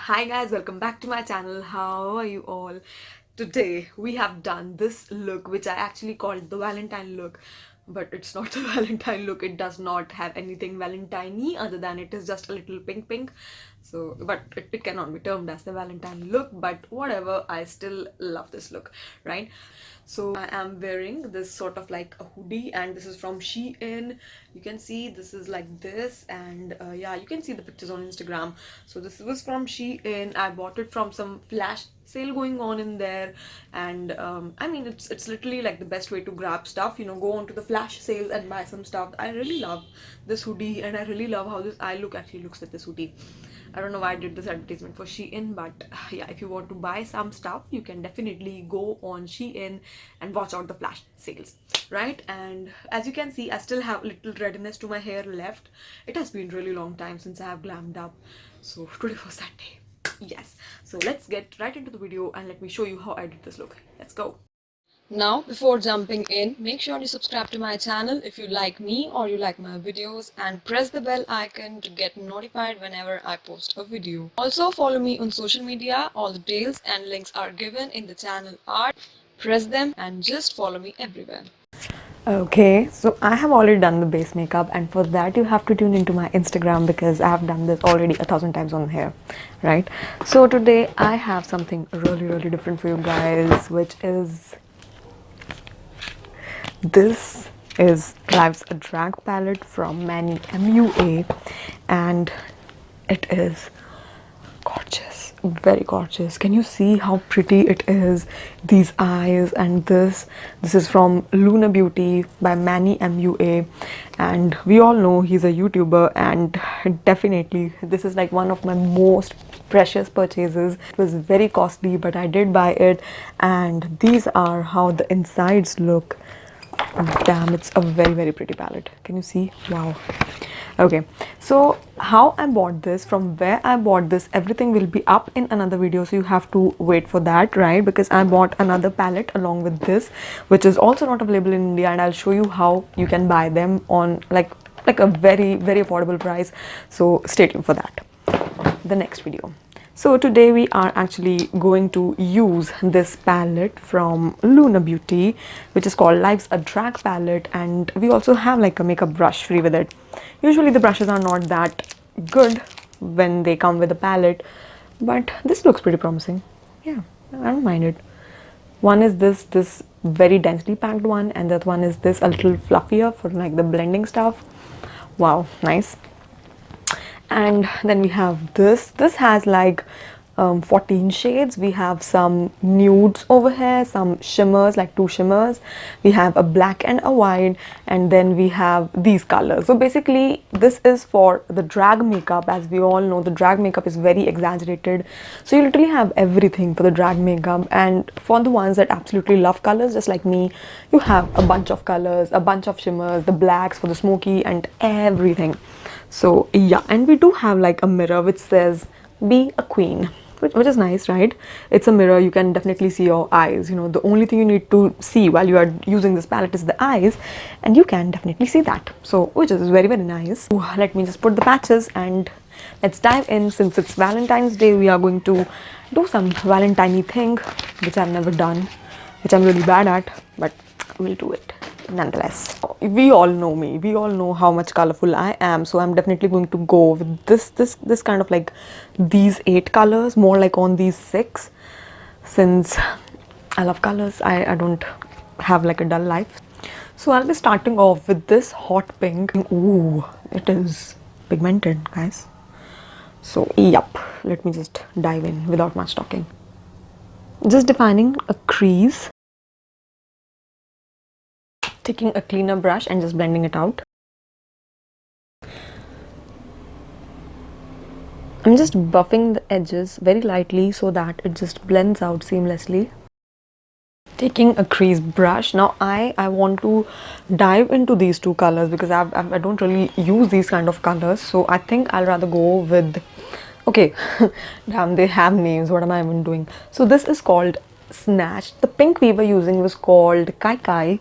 Hi guys, welcome back to my channel. How are you all? Today we have done this look which I actually called the Valentine look, but it's not the Valentine look. It does not have anything Valentine-y other than it is just a little pink. So but it cannot be termed as the Valentine look, but whatever, I still love this look, right? So I am wearing this sort of like a hoodie, and this is from Shein. You can see this is like this, and yeah, you can see the pictures on Instagram. So this was from Shein. I bought it from some flash sale going on in there, and I mean it's literally like the best way to grab stuff, you know, go on to the flash sales and buy some stuff. I really love this hoodie, and I really love how this eye look actually looks like this hoodie. I don't know why I did this advertisement for Shein, but yeah, if you want to buy some stuff, you can definitely go on Shein and watch out the flash sales, right? And as you can see, I still have a little redness to my hair left. It has been really long time since I have glammed up, so today was that day. Yes, so let's get right into the video and let me show you how I did this look. Let's go. Now, before jumping in, make sure you subscribe to my channel if you like me or you like my videos, and press the bell icon to get notified whenever I post a video. Also, follow me on social media. All the details and links are given in the channel art. Press them and just follow me everywhere. Okay, so I have already done the base makeup, and for that you have to tune into my Instagram because I have done this already 1,000 times on hair, right? So today I have something really different for you guys, which is this is Life's a Drag palette from Manny Mua, and it is gorgeous, very gorgeous. Can you see how pretty it is? These eyes, and this is from Lunar Beauty by Manny Mua, and we all know he's a YouTuber, and definitely this is like one of my most precious purchases. It was very costly, but I did buy it, and these are how the insides look. Damn, it's a very pretty palette. Can you see? Wow. Okay, so how I bought this, from where I bought this, everything will be up in another video, so you have to wait for that, right? Because I bought another palette along with this, which is also not available in India, and I'll show you how you can buy them on like a very affordable price. So stay tuned for that, the next video. So today we are actually going to use this palette from Lunar Beauty, which is called Life's a Drag palette, and we also have like a makeup brush free with it. Usually the brushes are not that good when they come with a palette, but this looks pretty promising. Yeah, I don't mind it. One is this very densely packed one, and that one is this a little fluffier for like the blending stuff. Wow, nice. And then we have this has like 14 shades. We have some nudes over here, some shimmers, like 2 shimmers. We have a black and a white, and then we have these colors. So basically this is for the drag makeup. As we all know, the drag makeup is very exaggerated, so you literally have everything for the drag makeup. And for the ones that absolutely love colors, just like me, you have a bunch of colors, a bunch of shimmers, the blacks for the smoky, and everything. So yeah, and we do have like a mirror which says be a queen, which is nice, right? It's a mirror. You can definitely see your eyes. You know, the only thing you need to see while you are using this palette is the eyes, and you can definitely see that, so which is very nice. Ooh, let me just put the patches and let's dive in. Since it's Valentine's Day, we are going to do some Valentine-y thing which I've never done, which I'm really bad at, but we'll do it nonetheless. We all know me, we all know how much colorful I am, so I'm definitely going to go with this kind of like these 8 colors, more like on these 6, since I love colors. I don't have like a dull life. So I'll be starting off with this hot pink. Ooh, it is pigmented, guys. So yup, let me just dive in without much talking. Just defining a crease, taking a cleaner brush and just blending it out. I'm just buffing the edges very lightly so that it just blends out seamlessly. Taking a crease brush. Now I want to dive into these 2 colors because I don't really use these kind of colors, so I think I'll rather go with, okay, damn, they have names, what am I even doing? So this is called Snatch. The pink we were using was called Kai Kai,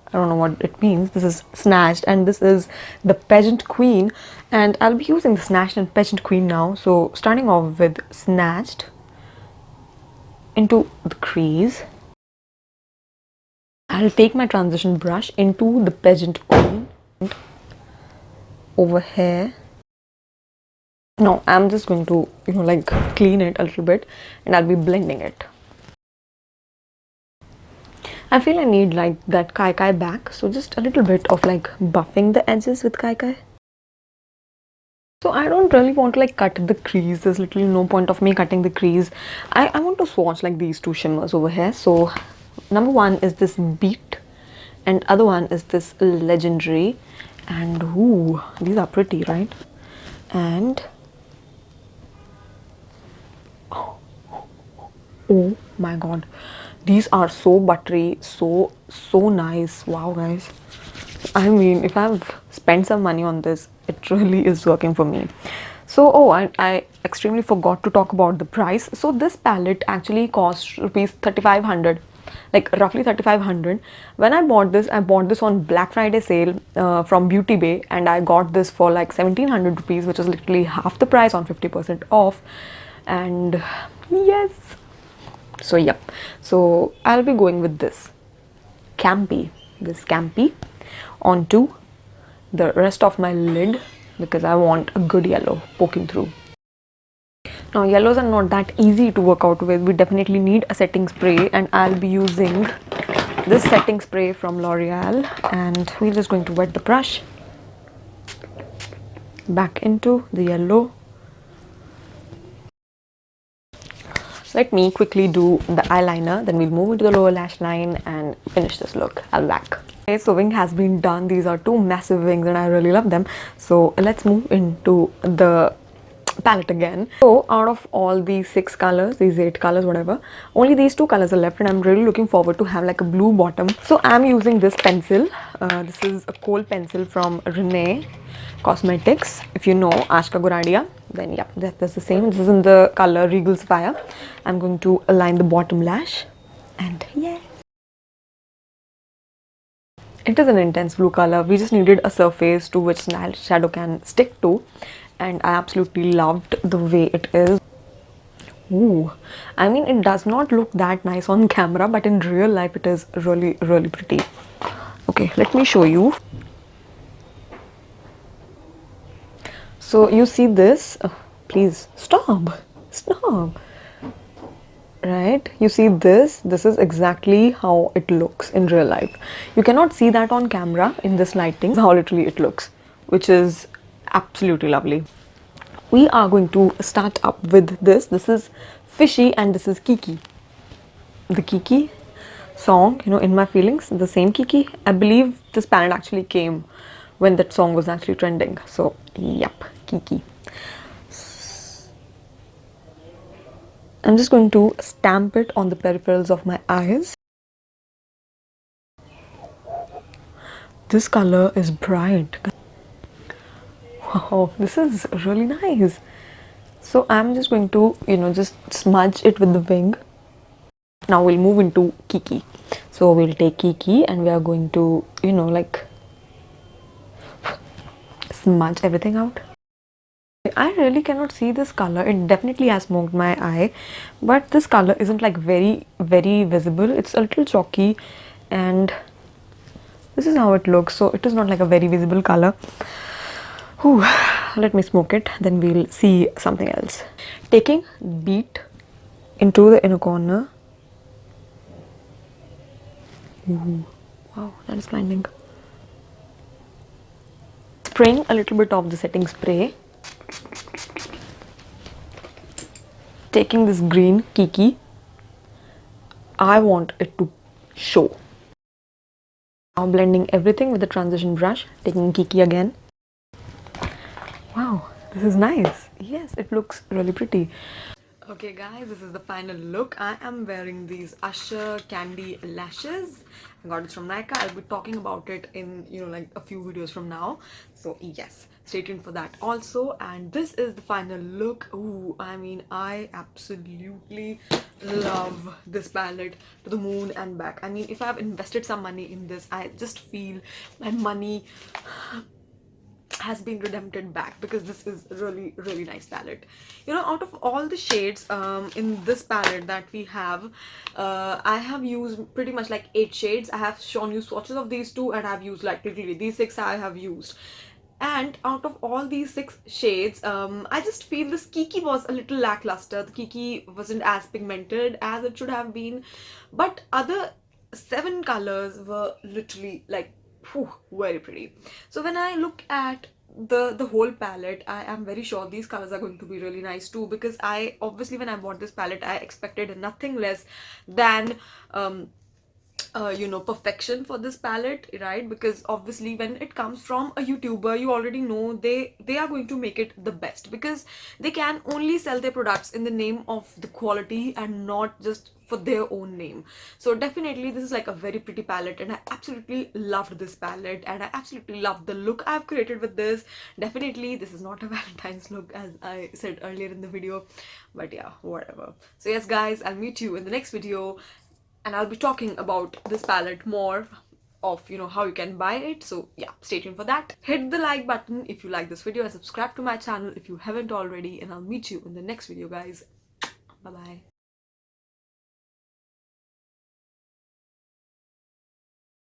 I don't know what it means. This is Snatched, and this is the Pageant Queen, and I'll be using the Snatched and Pageant Queen now. So starting off with Snatched into the crease. I'll take my transition brush into the Pageant Queen over here. No, I'm just going to, like clean it a little bit, and I'll be blending it. I feel I need like that kai kai back, so just a little bit of like buffing the edges with kai kai. So I don't really want to like cut the crease. There's literally no point of me cutting the crease. I want to swatch like these two shimmers over here. So number one is this Beat, and other one is this Legendary. And ooh, these are pretty, right? And oh my god, these are so buttery, so nice. Wow, guys. I mean, if I've spent some money on this, it really is working for me. So, oh, I extremely forgot to talk about the price. So this palette actually cost rupees 3500, like roughly 3500. When I bought this on Black Friday sale from Beauty Bay, and I got this for like 1700 rupees, which is literally half the price on 50% off. And yes, so yep, so I'll be going with this Campy onto the rest of my lid, because I want a good yellow poking through. Now yellows are not that easy to work out with. We definitely need a setting spray, and I'll be using this setting spray from L'Oreal, and we're just going to wet the brush back into the yellow. Let me quickly do the eyeliner, then we'll move into the lower lash line and finish this look. I'll be back. Okay, so wing has been done. These are two massive wings and I really love them. So let's move into the palette again. So out of all these 6 colors, these 8 colors, whatever, only these 2 colors are left, and I'm really looking forward to have like a blue bottom. So I'm using this pencil. This is a kohl pencil from Renee Cosmetics. If you know Ashka Goradia, then yeah, that's the same. This is in the color Regal Sapphire. I'm going to align the bottom lash, and yeah, it is an intense blue color. We just needed a surface to which shadow can stick to, and I absolutely loved the way it is. Ooh, I mean, it does not look that nice on camera, but in real life it is really, really pretty. Okay, let me show you. So you see this, please stop, right? You see this is exactly how it looks in real life. You cannot see that on camera in this lighting, how literally it looks, which is absolutely lovely. We are going to start up with this. This is Fishy and this is Kiki. The Kiki song, In My Feelings, the same Kiki. I believe this palette actually came when that song was actually trending. So yep, Kiki. I'm just going to stamp it on the peripherals of my eyes. This color is bright. Wow, this is really nice. So I'm just going to, just smudge it with the wing. Now we'll move into Kiki. So we'll take Kiki and we are going to, like smudge everything out. I really cannot see this color. It definitely has smoked my eye, but this color isn't like very, very visible. It's a little chalky, and this is how it looks. So it is not like a very visible color. Whew. Let me smoke it, then we'll see something else. Taking Beat into the inner corner. Ooh. Wow, that is blinding. Spraying a little bit of the setting spray. Taking this green Kiki, I want it to show. Now blending everything with the transition brush, taking Kiki again. Wow, this is nice. Yes, it looks really pretty. Okay guys, this is the final look. I am wearing these Usher candy lashes. I got it from Nika. I'll be talking about it in, like a few videos from now. So yes, stay tuned for that also. And this is the final look. Ooh, I mean, I absolutely love this palette to the moon and back. I mean, if I've invested some money in this, I just feel my money has been redempted back, because this is really nice palette. Out of all the shades in this palette that we have, I have used pretty much like 8 shades. I have shown you swatches of these two, and I've used like literally these 6 I have used. And out of all these 6 shades, I just feel this Kiki was a little lackluster. The Kiki wasn't as pigmented as it should have been, but other 7 colors were literally like, whew, very pretty. So when I look at the whole palette, I am very sure these colors are going to be really nice too, because I obviously, when I bought this palette, I expected nothing less than perfection for this palette, right? Because obviously when it comes from a YouTuber, you already know they are going to make it the best, because they can only sell their products in the name of the quality and not just for their own name. So definitely this is like a very pretty palette, and I absolutely loved this palette, and I absolutely loved the look I've created with this. Definitely this is not a Valentine's look, as I said earlier in the video, but yeah, whatever. So yes guys, I'll meet you in the next video, and I'll be talking about this palette more, of how you can buy it. So yeah, stay tuned for that. Hit the like button if you like this video, and subscribe to my channel if you haven't already, and I'll meet you in the next video guys. Bye bye.